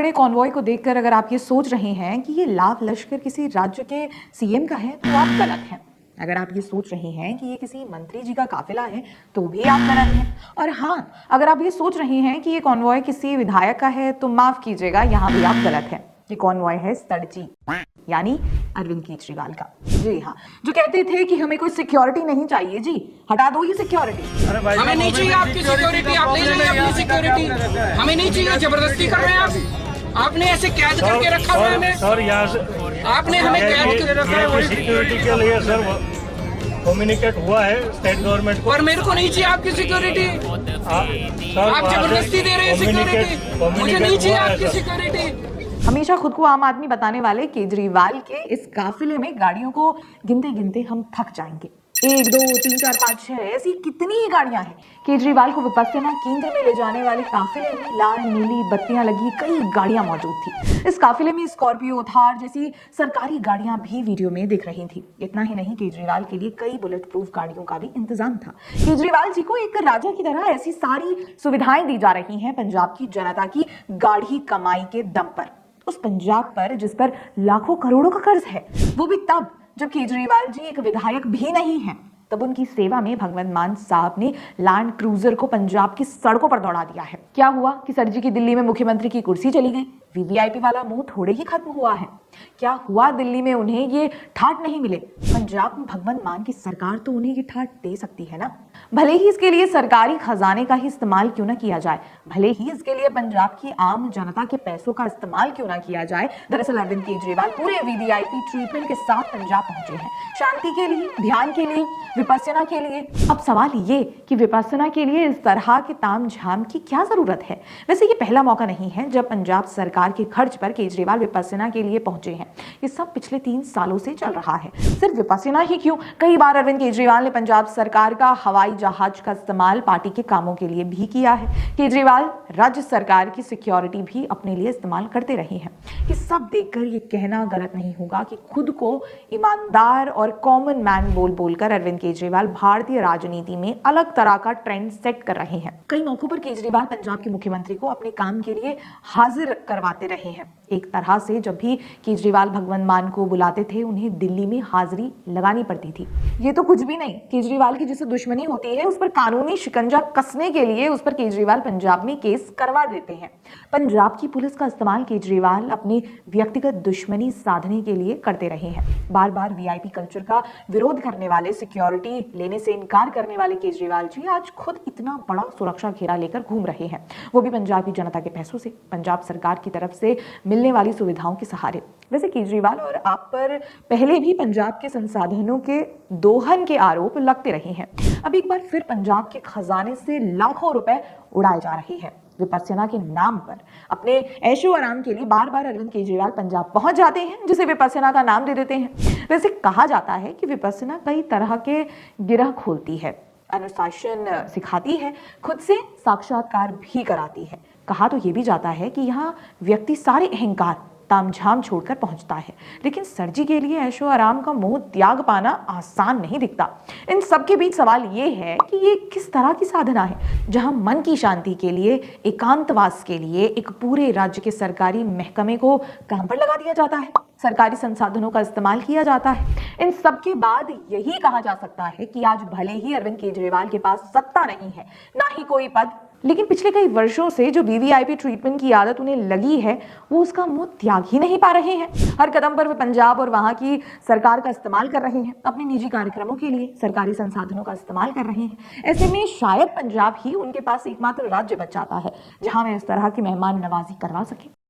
बड़े कॉन्वॉय को देखकर अगर आप ये सोच रहे हैं कि ये लाव लश्कर किसी राज्य के सीएम का है तो आप गलत हैं। अगर आप ये सोच रहे हैं कि ये किसी मंत्री जी का काफिला है तो भी आप गलत हैं। और हाँ, अगर आप ये सोच रहे हैं कि ये कॉन्वॉय किसी विधायक का है तो माफ कीजिएगा, यहाँ भी आप गलत हैं। ये कॉन्वॉय है सड़जी यानी अरविंद केजरीवाल का। जी हाँ, जो कहते थे कि हमें कोई सिक्योरिटी नहीं चाहिए, जी हटा दो ये सिक्योरिटी। हमें नहीं चाहिए आपकी सिक्योरिटी, आप ले जाइए अपनी सिक्योरिटी, हमें नहीं चाहिए। जबरदस्ती कर रहे हैं आप, आपने ऐसे कैद करके रखा हुआ है हमें। सर यहाँ से आपने हमें कैद करके रखा है सिक्योरिटी के लिए सर कम्युनिकेट हुआ है स्टेट गवर्नमेंट को। और मेरे को नहीं चाहिए आपकी सिक्योरिटी, आप जबरदस्ती दे रहे हैं सिक्योरिटी, मुझे नहीं चाहिए आपकी सिक्योरिटी। हमेशा खुद को आम आदमी बताने वाले केजरीवाल के इस काफिले में गाड़ियों को गिनते गिनते हम थक जाएंगे। 1 2 3 4 5 6 ऐसी कितनी ही गाड़ियां हैं। केजरीवाल को विपस्सना केंद्र में ले जाने वाले काफिले में लाल नीली बत्तियां लगी कई गाड़ियां मौजूद थी। इस काफिले में स्कॉर्पियो, थार जैसी सरकारी गाड़ियां भी वीडियो में दिख रही थी। इतना ही नहीं, केजरीवाल के लिए कई बुलेट प्रूफ गाड़ियों का भी इंतजाम था। केजरीवाल जी को एक राजा की तरह ऐसी सारी सुविधाएं दी जा रही हैं पंजाब की जनता की गाढ़ी कमाई के दम पर, उस पंजाब पर जिस पर लाखों करोड़ों का कर्ज है। वो भी तब जब केजरीवाल जी एक विधायक भी नहीं है। तब उनकी सेवा में भगवंत मान साहब ने लैंड क्रूजर को पंजाब की सड़कों पर दौड़ा दिया है। क्या हुआ कि सर जी की दिल्ली में मुख्यमंत्री की कुर्सी चली गई? वीवीआईपी वाला मुंह थोड़े ही खत्म हुआ है। क्या हुआ दिल्ली में उन्हें ये ठाट नहीं मिले? पंजाब में भगवंत मान की सरकार तो उन्हें ये ठाट दे सकती है ना। भले ही इसके लिए सरकारी खजाने का ही इस्तेमाल क्यों ना किया जाए, भले ही इसके लिए पंजाब की आम जनता के पैसों का इस्तेमाल क्यों ना किया जाए। दरअसल अरविंद केजरीवाल पूरे वीवीआईपी ट्रीटमेंट के साथ पंजाब पहुंचे हैं, शांति के लिए, ध्यान के लिए, विपस्सना के लिए। अब सवाल ये कि विपस्सना के लिए इस तरह के तामझाम की क्या जरूरत है? वैसे ये पहला मौका नहीं है जब पंजाब सरकार के खर्च पर केजरीवाल विपस्सना के लिए पहुंचे हैं। ये सब पिछले 3 सालों से चल रहा है। सिर्फ विपस्सना ही क्यों, कई बार अरविंद केजरीवाल ने पंजाब सरकार का हवाई जहाज का इस्तेमाल पार्टी के कामों के लिए भी किया है। केजरीवाल राज्य सरकार की सिक्योरिटी भी अपने लिए इस्तेमाल करते रहे हैं। ये सब देखकर ये कहना गलत नहीं होगा कि खुद को ईमानदार और कॉमन मैन बोल बोलकर अरविंद केजरीवाल भारतीय राजनीति में अलग तरह का ट्रेंड सेट कर रहे हैं। कई मौकों पर केजरीवाल पंजाब के मुख्यमंत्री को अपने काम के लिए हाजिर करवाते रहे हैं। एक तरह से जब भी केजरीवाल भगवंत मान को बुलाते थे उन्हें दिल्ली में हाजिरी लगानी पड़ती थी। ये तो कुछ भी नहीं, केजरीवाल की जिससे दुश्मनी होती है उस पर कानूनी शिकंजा कसने के लिए उस पर केजरीवाल पंजाब में केस करवा देते हैं। पंजाब की पुलिस का इस्तेमाल केजरीवाल अपनी व्यक्तिगत दुश्मनी साधने के लिए करते रहे हैं। बार बार वीआईपी कल्चर का विरोध करने वाले, सिक्योरिटी लेने से इनकार करने वाले केजरीवाल जी आज खुद इतना बड़ा सुरक्षा घेरा लेकर घूम रहे हैं, वो भी पंजाब की जनता के पैसों से, पंजाब सरकार की तरफ से मिलने वाली सुविधाओं के सहारे। वैसे केजरीवाल और आप पर पहले भी पंजाब के संसाधनों के दोहन के आरोप लगते रहे हैं। अब एक बार फिर पंजाब के खजाने से लाखों रुपए उड़ाए जा रहे हैं। विपस्सना के नाम पर अपने ऐशो आराम के लिए बार बार अरविंद केजरीवाल पंजाब पहुंच जाते हैं, जिसे विपस्सना का नाम दे देते हैं। वैसे कहा जाता है कि विपस्सना कई तरह के गिरह खोलती है, अनुशासन सिखाती है, खुद से साक्षात्कार भी कराती है। कहा तो ये भी जाता है कि यहाँ व्यक्ति सारे अहंकार तामझाम छोड़कर पहुंचता है, लेकिन सरजी के लिए ऐशो आराम का मोह त्याग पाना आसान नहीं दिखता। इन सब के बीच सवाल ये है कि ये किस तरह की साधना है जहां मन की शांति के लिए, एकांतवास के लिए एक पूरे राज्य के सरकारी महकमे को काम पर लगा दिया जाता है, सरकारी संसाधनों का इस्तेमाल किया जाता है। इन सब के बाद यही कहा जा सकता है कि आज भले ही अरविंद केजरीवाल के पास सत्ता नहीं है, ना ही कोई पद, लेकिन पिछले कई वर्षों से जो वीवीआईपी ट्रीटमेंट की आदत उन्हें लगी है वो उसका मुंह त्याग ही नहीं पा रहे हैं। हर कदम पर वे पंजाब और वहां की सरकार का इस्तेमाल कर रहे हैं, अपने निजी कार्यक्रमों के लिए सरकारी संसाधनों का इस्तेमाल कर रहे हैं। ऐसे में शायद पंजाब ही उनके पास एकमात्र राज्य बच जाता है जहां वे इस तरह की मेहमान नवाजी करवा सके।